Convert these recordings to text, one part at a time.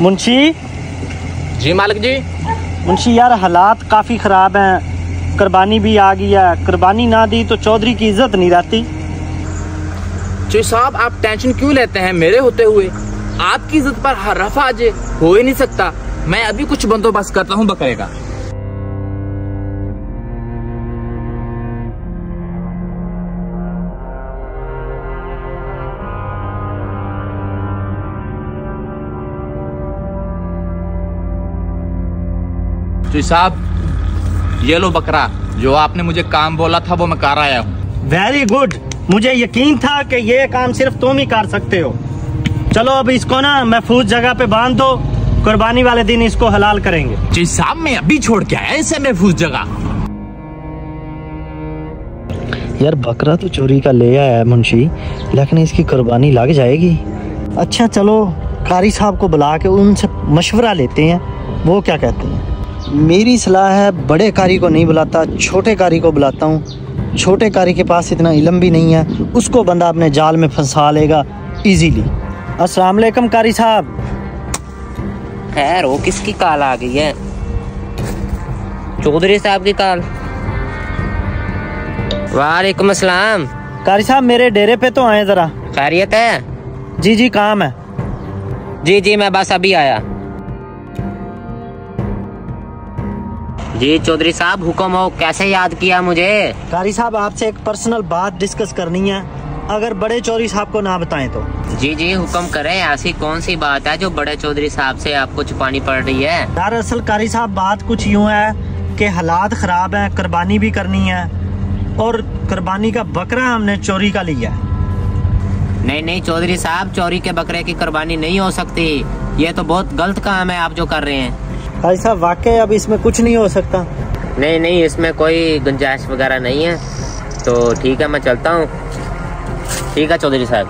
मुंशी जी मालिक जी। मुंशी यार हालात काफ़ी ख़राब हैं, कुर्बानी भी आ गई है। कुर्बानी ना दी तो चौधरी की इज्जत नहीं रहती। जी साहब आप टेंशन क्यों लेते हैं, मेरे होते हुए आपकी इज्जत पर हर रफा आज हो ही नहीं सकता। मैं अभी कुछ बंदोबस्त करता हूँ बकरे का। जी साहब ये लो बकरा, जो आपने मुझे काम बोला था वो मैं कर आया हूँ। वेरी गुड, मुझे यकीन था कि ये काम सिर्फ तुम ही कर सकते हो। चलो अब इसको ना महफूज जगह पे बांध दो, कुर्बानी वाले दिन इसको हलाल करेंगे। जी साहब मैं अभी छोड़ के आया इसे महफूज जगह। यार बकरा तो चोरी का ले आया है मुंशी, लेकिन इसकी कुर्बानी लग जाएगी। अच्छा चलो कारी साहब को बुला के उनसे मशवरा लेते हैं, वो क्या कहते हैं। मेरी सलाह है बड़े कारी को नहीं बुलाता, छोटे कारी को बुलाता हूँ। छोटे कारी के पास इतना इल्म भी नहीं है, उसको बंदा अपने जाल में फंसा लेगा इजीली। अस्सलाम वालेकुम कारी साहब। खैर वो किसकी कॉल आ गई है? चौधरी साहब की कॉल। वालेकुम अस्सलाम। कारी साहब मेरे डेरे पे तो आए जरा। खैरियत है? जी जी काम है। जी मैं बस अभी आया। जी चौधरी साहब हुक्म हो, कैसे याद किया मुझे? कारी साहब आपसे एक पर्सनल बात डिस्कस करनी है, अगर बड़े चौधरी साहब को ना बताएं तो। जी हुक्म करें, ऐसी कौन सी बात है जो बड़े चौधरी साहब से आपको छुपानी पड़ रही है? दरअसल कारी साहब बात कुछ यूँ है कि हालात खराब हैं, कुर्बानी भी करनी है और कुर्बानी का बकरा हमने चोरी का लिया है। नहीं चौधरी साहब, चोरी के बकरे की कुर्बानी नहीं हो सकती। ये तो बहुत गलत काम है आप जो कर रहे हैं। कारी साहब वाकई अब इसमें कुछ नहीं हो सकता? नहीं इसमें कोई गुंजाइश वगैरह नहीं है। तो ठीक है मैं चलता हूँ। ठीक है चौधरी साहब।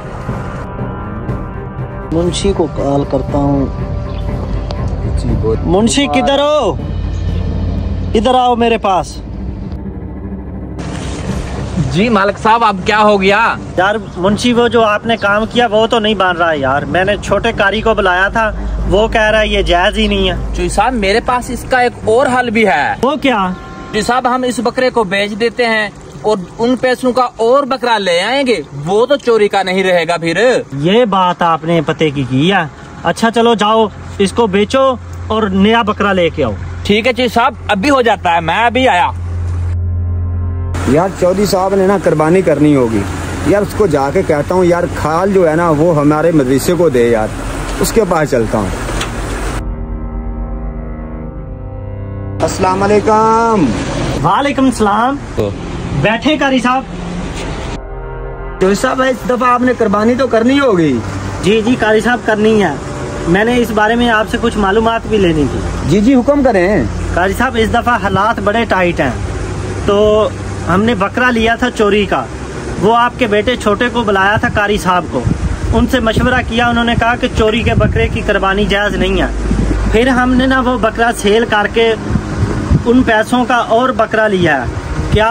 मुंशी को कॉल करता हूँ। मुंशी किधर हो? इधर आओ मेरे पास। जी मालिक साहब अब क्या हो गया? यार मुंशी वो जो आपने काम किया वो तो नहीं बन रहा है यार। मैंने छोटे कारी को बुलाया था, वो कह रहा है ये जायज ही नहीं है। जी साहब मेरे पास इसका एक और हल भी है। वो क्या? जी साहब हम इस बकरे को बेच देते हैं और उन पैसों का और बकरा ले आएंगे, वो तो चोरी का नहीं रहेगा फिर। ये बात आपने पते की है। अच्छा चलो जाओ इसको बेचो और नया बकरा लेके आओ। ठीक है जी साहब अभी हो जाता है, मैं अभी आया। यार चौधरी साहब ने ना कुर्बानी करनी होगी यार, उसको जाके कहता हूँ यार खाल जो है ना वो हमारे मदरसे को दे यार, उसके पास चलता हूँ। अस्सलाम वालेकुम। वालेकुम सलाम। बैठे कारी साहब। चौधरी साहब इस दफा आपने कुर्बानी तो करनी होगी। जी कारी साहब करनी है। मैंने इस बारे में आपसे कुछ मालूमात भी लेनी थी। जी हुक्म करें। कारी साहब इस दफा हालात बड़े टाइट हैं, तो हमने बकरा लिया था चोरी का। वो आपके बेटे छोटे को बुलाया था कारी साहब को, उनसे मशवरा किया, उन्होंने कहा कि चोरी के बकरे की कुर्बानी जायज़ नहीं है। फिर हमने ना वो बकरा सेल करके उन पैसों का और बकरा लिया है। क्या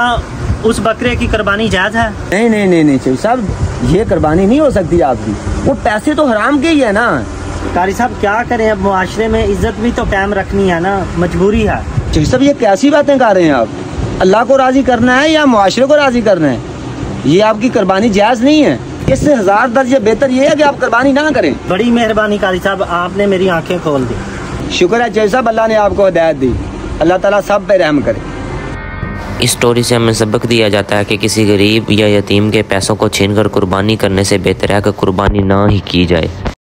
उस बकरे की कुर्बानी जायज़ है? नहीं चौधरी साहब ये कुर्बानी नहीं हो सकती आपकी, वो पैसे तो हराम के ही है ना। कारी साहब क्या करें, अब मुआशरे में इज्जत भी तो कायम रखनी है ना, मजबूरी है। चौधरी साहब ये कैसी बातें कर रहे हैं आप? अल्लाह को राजी करना है या मुआशरे को राजी करना है? ये आपकी कुर्बानी जायज नहीं है। इससे 1000 दर्जे बेहतर ये है कि आप कुर्बानी ना करें। बड़ी मेहरबानी कारी साहब, आपने मेरी आंखें खोल दी। शुक्र है चौधरी साहब, अल्लाह ने आपको हिदायत दी। अल्लाह ताला सब पे रहम करे। इस स्टोरी से हमें सबक दिया जाता है कि किसी गरीब या यतीम के पैसों को छीनकर कुर्बानी करने से बेहतर है कि कुर्बानी ना ही की जाए।